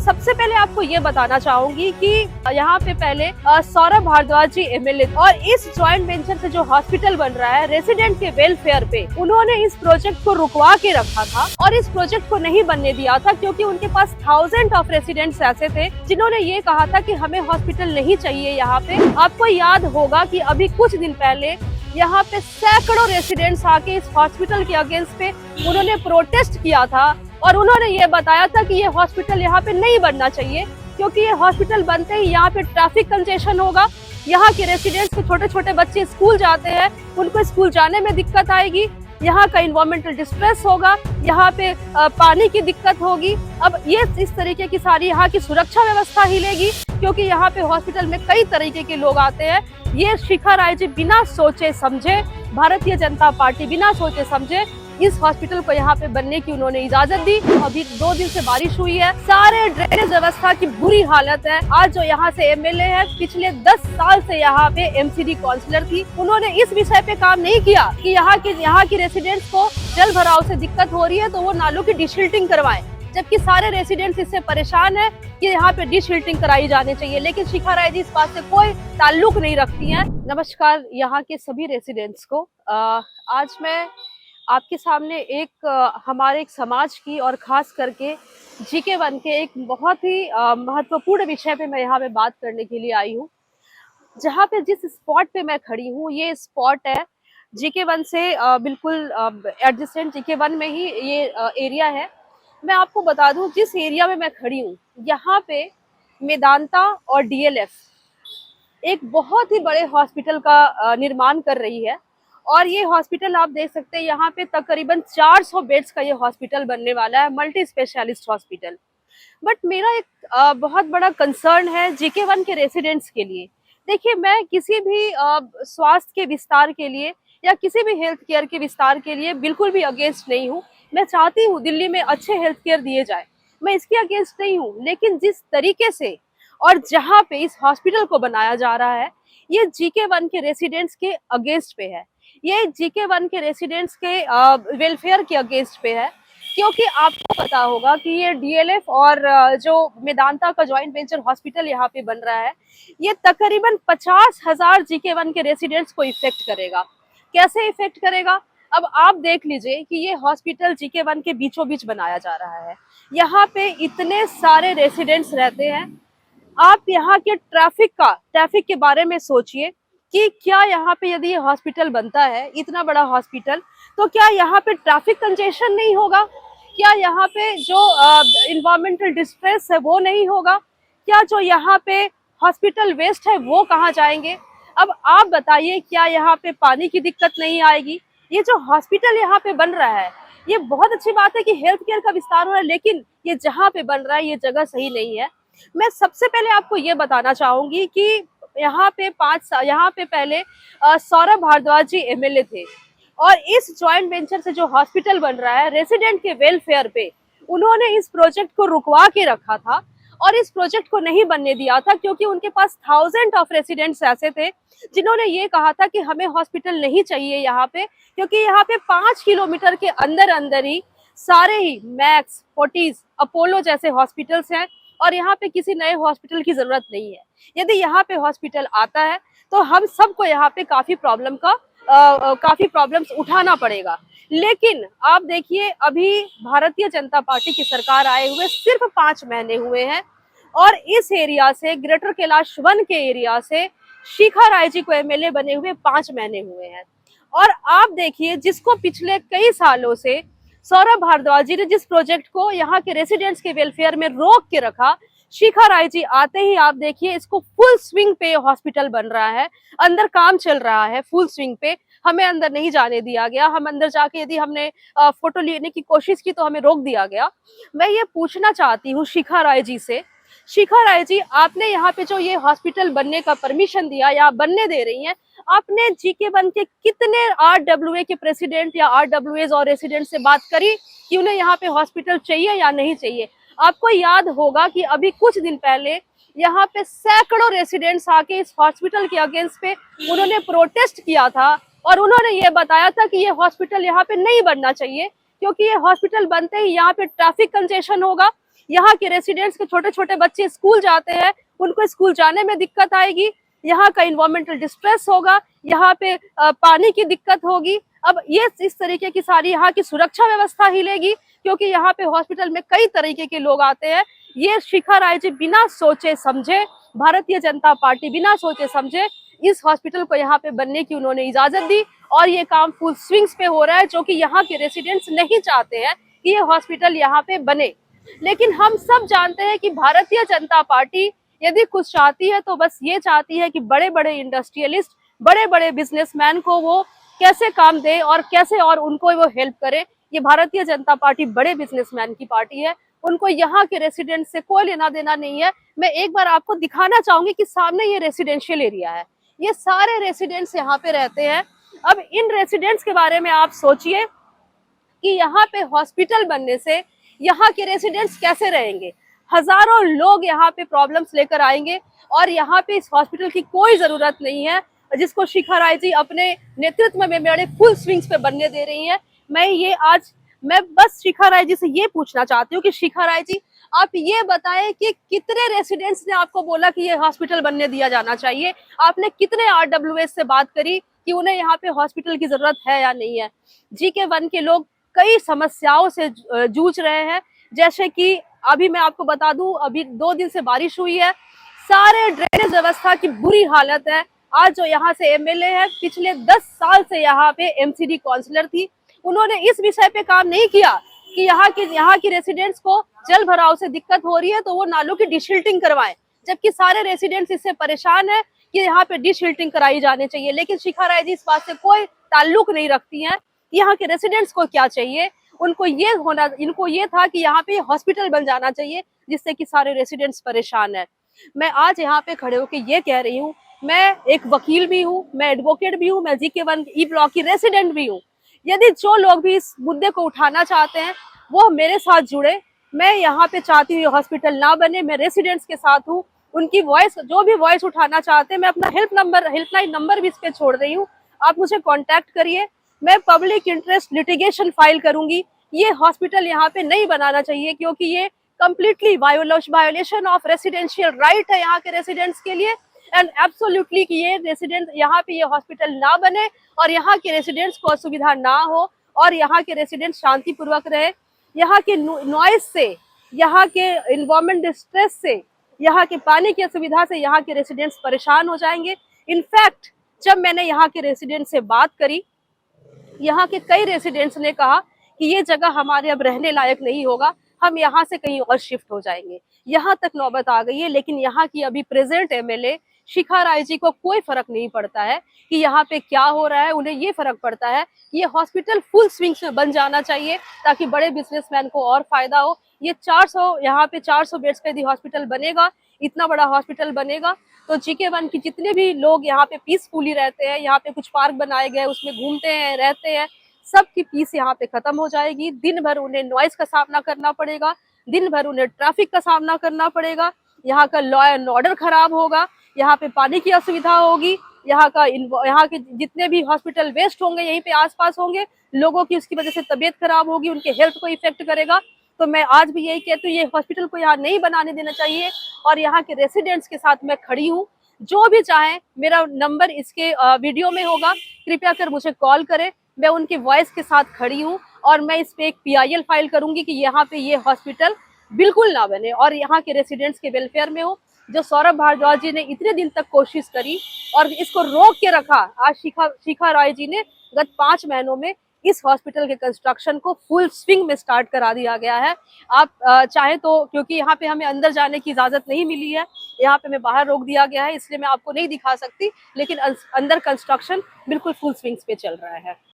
सबसे पहले आपको ये बताना चाहूंगी कि यहाँ पे पहले सौरभ भारद्वाज जी एमएलए और इस ज्वाइंट वेंचर से जो हॉस्पिटल बन रहा है रेसिडेंट के वेलफेयर पे, उन्होंने इस प्रोजेक्ट को रुकवा के रखा था और इस प्रोजेक्ट को नहीं बनने दिया था क्योंकि उनके पास थाउजेंड ऑफ रेसिडेंट्स ऐसे थे जिन्होंने ये कहा था कि हमें हॉस्पिटल नहीं चाहिए यहाँ पे। आपको याद होगा कि अभी कुछ दिन पहले यहाँ पे सैकड़ों रेसिडेंट्स आके इस हॉस्पिटल के अगेंस्ट पे उन्होंने प्रोटेस्ट किया था और उन्होंने ये बताया था कि ये हॉस्पिटल यहाँ पे नहीं बनना चाहिए क्योंकि ये हॉस्पिटल बनते ही यहाँ पे ट्रैफिक कंजेशन होगा। यहाँ के रेसिडेंट्स के छोटे छोटे बच्चे स्कूल जाते हैं, उनको स्कूल जाने में दिक्कत आएगी, यहाँ का इन्वायरमेंटल डिस्ट्रेस होगा, यहाँ पे पानी की दिक्कत होगी। अब ये इस तरीके की सारी यहाँ की सुरक्षा व्यवस्था हिलेगी क्योंकि यहाँ पे हॉस्पिटल में कई तरीके के लोग आते हैं। ये शिखा राय जी बिना सोचे समझे, भारतीय जनता पार्टी बिना सोचे समझे इस हॉस्पिटल को यहाँ पे बनने की उन्होंने इजाजत दी। अभी 2 दिन से बारिश हुई है, सारे ड्रेनेज व्यवस्था की बुरी हालत है। आज जो यहाँ से एमएलए है, पिछले 10 साल से यहाँ पे एमसीडी काउंसलर थी, उन्होंने इस विषय पे काम नहीं किया कि यहाँ की रेसिडेंट्स को जल भराव से दिक्कत हो रही है तो वो नालों की डिशिल्टिंग करवाएं, जबकि सारे रेसिडेंट्स इससे परेशान है कि यहाँ पे डिशिल्टिंग कराई जानी चाहिए। लेकिन शिखा राय जी इस बात से कोई ताल्लुक नहीं रखती है। नमस्कार यहाँ के सभी रेसिडेंट्स को। आज मैं आपके सामने हमारे एक समाज की और खास करके GK1 के एक बहुत ही महत्वपूर्ण विषय पे मैं यहाँ पे बात करने के लिए आई हूँ। जहाँ पे जिस स्पॉट पे मैं खड़ी हूँ, ये स्पॉट है GK1 से बिल्कुल एडजेसेंट GK1 में ही ये एरिया है। मैं आपको बता दूं जिस एरिया में मैं खड़ी हूँ, यहाँ पे मेदांता और DLF एक बहुत ही बड़े हॉस्पिटल का निर्माण कर रही है और ये हॉस्पिटल आप देख सकते हैं यहाँ पे तकरीबन 400 बेड्स का ये हॉस्पिटल बनने वाला है, मल्टी स्पेशलिस्ट हॉस्पिटल। बट मेरा एक बहुत बड़ा कंसर्न है GK1 के रेसिडेंट्स के लिए। देखिए, मैं किसी भी स्वास्थ्य के विस्तार के लिए या किसी भी हेल्थ केयर के विस्तार के लिए बिल्कुल भी अगेंस्ट नहीं हूँ। मैं चाहती हूँ दिल्ली में अच्छे हेल्थ केयर दिए जाए, मैं इसके अगेंस्ट नहीं हूँ। लेकिन जिस तरीके से और जहाँ पे इस हॉस्पिटल को बनाया जा रहा है, ये GK1 के रेसिडेंट्स के अगेंस्ट पे है, ये GK1 के रेसिडेंट्स के वेलफेयर के अगेंस्ट पे है। क्योंकि आपको पता होगा कि ये DLF और जो मेदांता का जॉइंट वेंचर हॉस्पिटल यहाँ पे बन रहा है, ये तकरीबन 50,000 GK1 के रेसिडेंट्स को इफेक्ट करेगा। कैसे इफेक्ट करेगा? अब आप देख लीजिए कि ये हॉस्पिटल GK1 के बीचों बीच बनाया जा रहा है, यहाँ पे इतने सारे रेसिडेंट्स रहते हैं। आप यहाँ के ट्रैफिक के बारे में सोचिए कि क्या यहाँ पे यदि ये हॉस्पिटल बनता है, इतना बड़ा हॉस्पिटल, तो क्या यहाँ पे ट्रैफिक कंजेशन नहीं होगा? क्या यहाँ पे जो इन्वायरमेंटल डिस्ट्रेस है वो नहीं होगा? क्या जो यहाँ पे हॉस्पिटल वेस्ट है वो कहाँ जाएंगे? अब आप बताइए, क्या यहाँ पे पानी की दिक्कत नहीं आएगी? ये जो हॉस्पिटल यहाँ पे बन रहा है, ये बहुत अच्छी बात है कि हेल्थ केयर का विस्तार हो रहा है, लेकिन ये जहाँ पे बन रहा है ये जगह सही नहीं है। मैं सबसे पहले आपको ये बताना चाहूंगी कि यहाँ पे पहले सौरभ भारद्वाज जी एमएलए थे और इस ज्वाइंट वेंचर से जो हॉस्पिटल बन रहा है रेसिडेंट के वेलफेयर पे, उन्होंने इस प्रोजेक्ट को रुकवा के रखा था और इस प्रोजेक्ट को नहीं बनने दिया था क्योंकि उनके पास थाउजेंड ऑफ रेसिडेंट्स ऐसे थे जिन्होंने ये कहा था कि हमें हॉस्पिटल नहीं चाहिए यहाँ पे, क्योंकि यहाँ पे 5 किलोमीटर के अंदर ही सारे ही मैक्स, फोर्टिस, अपोलो जैसे हॉस्पिटल्स हैं और यहाँ पे किसी नए हॉस्पिटल की जरूरत नहीं है। यदि यहाँ पे हॉस्पिटल आता है तो हम सबको यहाँ पे काफी प्रॉब्लम्स उठाना पड़ेगा। लेकिन आप देखिए, अभी भारतीय जनता पार्टी की सरकार आए हुए सिर्फ 5 महीने हुए हैं और इस एरिया से, ग्रेटर कैलाश वन के एरिया से शिखा राय जी को एमएलए बने हुए 5 महीने हुए हैं। और आप देखिए, जिसको पिछले कई सालों से सौरभ भारद्वाज जी ने जिस प्रोजेक्ट को यहाँ के रेसिडेंट्स के वेलफेयर में रोक के रखा, शिखा राय जी आते ही आप देखिए इसको फुल स्विंग पे हॉस्पिटल बन रहा है, अंदर काम चल रहा है फुल स्विंग पे। हमें अंदर नहीं जाने दिया गया, हम अंदर जाके यदि हमने फोटो लेने की कोशिश की तो हमें रोक दिया गया। मैं ये पूछना चाहती हूँ शिखा राय जी से, शिखा राय जी, आपने यहाँ पे जो ये हॉस्पिटल बनने का परमिशन दिया या बनने दे रही हैं, आपने GK1 के कितने RWA के प्रेसिडेंट या RWAs और रेसिडेंट से बात करी कि उन्हें यहाँ पे हॉस्पिटल चाहिए या नहीं चाहिए? आपको याद होगा कि अभी कुछ दिन पहले यहाँ पे सैकड़ों रेसिडेंट्स आके इस हॉस्पिटल के अगेंस्ट पे उन्होंने प्रोटेस्ट किया था और उन्होंने ये बताया था कि ये हॉस्पिटल यहाँ पे नहीं बनना चाहिए क्योंकि ये हॉस्पिटल बनते ही यहाँ पे ट्रैफिक कंजेशन होगा, यहाँ के रेसिडेंट्स के छोटे छोटे बच्चे स्कूल जाते हैं, उनको स्कूल जाने में दिक्कत आएगी, यहाँ का इन्वायरमेंटल डिस्ट्रेस होगा, यहाँ पे पानी की दिक्कत होगी। अब ये इस तरीके की सारी यहाँ की सुरक्षा व्यवस्था हिलेगी, क्योंकि यहाँ पे हॉस्पिटल में कई तरीके के लोग आते हैं। ये शिखा राय जी बिना सोचे समझे, भारतीय जनता पार्टी बिना सोचे समझे इस हॉस्पिटल को यहाँ पे बनने की उन्होंने इजाजत दी, और ये काम फुल स्विंग्स पे हो रहा है, जो कि यहाँ के रेसिडेंट्स नहीं चाहते हैं कि ये हॉस्पिटल यहाँ पे बने। लेकिन हम सब जानते हैं कि भारतीय जनता पार्टी यदि कुछ चाहती है तो बस ये चाहती है कि बड़े बड़े इंडस्ट्रियलिस्ट, बड़े बड़े बिजनेसमैन को वो कैसे काम दे और कैसे और उनको वो हेल्प करे। ये भारतीय जनता पार्टी बड़े बिजनेसमैन की पार्टी है, उनको यहाँ के रेसिडेंट से कोई लेना देना नहीं है। मैं एक बार आपको दिखाना चाहूंगी कि सामने ये रेसिडेंशियल एरिया है, ये सारे रेसिडेंट्स यहाँ पे रहते हैं। अब इन रेसिडेंट्स के बारे में आप सोचिए कि यहाँ पे हॉस्पिटल बनने से यहाँ के रेसिडेंट्स कैसे रहेंगे। हजारों लोग यहाँ पे प्रॉब्लम्स लेकर आएंगे, और यहाँ पे इस हॉस्पिटल की कोई जरूरत नहीं है, जिसको शिखा राय जी अपने नेतृत्व में बड़े फुल स्विंग्स पे बनने दे रही हैं। मैं बस शिखा राय जी से ये पूछना चाहती हूँ कि शिखा राय जी, आप ये बताएं कि कितने रेसिडेंट्स ने आपको बोला कि ये हॉस्पिटल बनने दिया जाना चाहिए? आपने कितने आरडब्ल्यूएस से बात करी कि उन्हें यहाँ पे हॉस्पिटल की जरूरत है या नहीं है? GK1 के लोग कई समस्याओं से जूझ रहे हैं, जैसे कि अभी मैं आपको बता दूं, अभी 2 दिन से बारिश हुई है, सारे ड्रेनेज व्यवस्था की बुरी हालत है। आज जो यहाँ से MLA है, पिछले 10 साल से यहाँ पे MCD काउंसलर थी, उन्होंने इस विषय पे काम नहीं किया कि यहाँ की रेसिडेंट्स को जल भराव से दिक्कत हो रही है तो वो नालों की डिशिल्टिंग करवाएं, जबकि सारे रेसिडेंट्स इससे परेशान है कि यहाँ पे डिशिल्टिंग कराई जानी चाहिए। लेकिन शिखा राय जी इस बात से कोई ताल्लुक नहीं रखती हैं। यहाँ के रेसिडेंट्स को क्या चाहिए? इनको ये था कि यहाँ पे हॉस्पिटल बन जाना चाहिए, जिससे कि सारे रेसिडेंट्स परेशान है। मैं आज यहाँ पे खड़े होकर ये कह रही हूँ, मैं एक वकील भी हूँ, मैं एडवोकेट भी हूँ, मैं GK1 E ब्लॉक की रेसिडेंट भी हूँ। यदि जो लोग भी इस मुद्दे को उठाना चाहते हैं वो मेरे साथ जुड़े। मैं यहाँ पे चाहती हूँ हॉस्पिटल ना बने, मैं रेसिडेंट्स के साथ हूँ। उनकी वॉइस, जो भी वॉइस उठाना चाहते हैं, मैं अपना हेल्पलाइन नंबर भी इस पे छोड़ रही हूँ, आप मुझे कॉन्टैक्ट करिए। मैं पब्लिक इंटरेस्ट लिटिगेशन फाइल करूंगी। ये हॉस्पिटल यहाँ पे नहीं बनाना चाहिए, क्योंकि ये completely violation of residential right है यहाँ के रेसिडेंट्स के लिए, एंड एब्सोल्युटली कि ये रेसिडेंट यहाँ पे ये हॉस्पिटल ना बने और यहाँ के रेसिडेंट्स को असुविधा ना हो, और यहाँ के रेसिडेंट्स शांतिपूर्वक रहे। यहाँ के नॉइस से, यहाँ के इन्वायरमेंट डिस्ट्रेस से, यहाँ के पानी की असुविधा से यहाँ के रेसिडेंट्स परेशान हो जाएंगे। इनफैक्ट जब मैंने यहाँ के रेसिडेंट से बात करी, यहाँ के कई रेसिडेंट्स ने कहा कि ये जगह हमारे अब रहने लायक नहीं होगा, हम यहाँ से कहीं और शिफ्ट हो जाएंगे। यहाँ तक नौबत आ गई है। लेकिन यहाँ की अभी प्रेजेंट MLA शिखा राय जी को कोई फर्क नहीं पड़ता है कि यहाँ पे क्या हो रहा है। उन्हें ये फर्क पड़ता है कि ये हॉस्पिटल फुल स्विंग्स में बन जाना चाहिए, ताकि बड़े बिजनेसमैन को और फायदा हो। ये 400 यहाँ पे 400 बेड्स का यदि हॉस्पिटल बनेगा, इतना बड़ा हॉस्पिटल बनेगा, तो GK1 की जितने भी लोग यहाँ पे पीसफुली रहते हैं, यहाँ पे कुछ पार्क बनाए गए, उसमें घूमते हैं, रहते हैं, सबकी पीस यहाँ पे खत्म हो जाएगी। दिन भर उन्हें नॉइस का सामना करना पड़ेगा, दिन भर उन्हें ट्रैफिक का सामना करना पड़ेगा, यहाँ का लॉ एंड ऑर्डर खराब होगा, यहाँ पे पानी की असुविधा होगी, यहाँ के जितने भी हॉस्पिटल वेस्ट होंगे यहीं पे आसपास होंगे, लोगों की उसकी वजह से तबीयत खराब होगी, उनके हेल्थ को इफेक्ट करेगा। तो मैं आज भी यही कहती हूँ, ये हॉस्पिटल को यहाँ नहीं बनाने देना चाहिए, और यहाँ के रेसिडेंट्स के साथ मैं खड़ी हूँ। जो भी चाहे, मेरा नंबर इसके वीडियो में होगा, कृपया कर मुझे कॉल करें। मैं उनकी वॉइस के साथ खड़ी हूँ, और मैं इस पे एक PIL फाइल करूंगी कि यहाँ पे ये हॉस्पिटल बिल्कुल ना बने और यहाँ के रेसिडेंट्स के वेलफेयर में हो। जो सौरभ भारद्वाज जी ने इतने दिन तक कोशिश करी और इसको रोक के रखा, आज शिखा राय जी ने गत 5 महीनों में इस हॉस्पिटल के कंस्ट्रक्शन को फुल स्विंग में स्टार्ट करा दिया गया है। आप चाहे तो, क्योंकि यहाँ पे हमें अंदर जाने की इजाजत नहीं मिली है, यहाँ पे हमें बाहर रोक दिया गया है, इसलिए मैं आपको नहीं दिखा सकती, लेकिन अंदर कंस्ट्रक्शन बिल्कुल फुल स्विंग्स पे चल रहा है।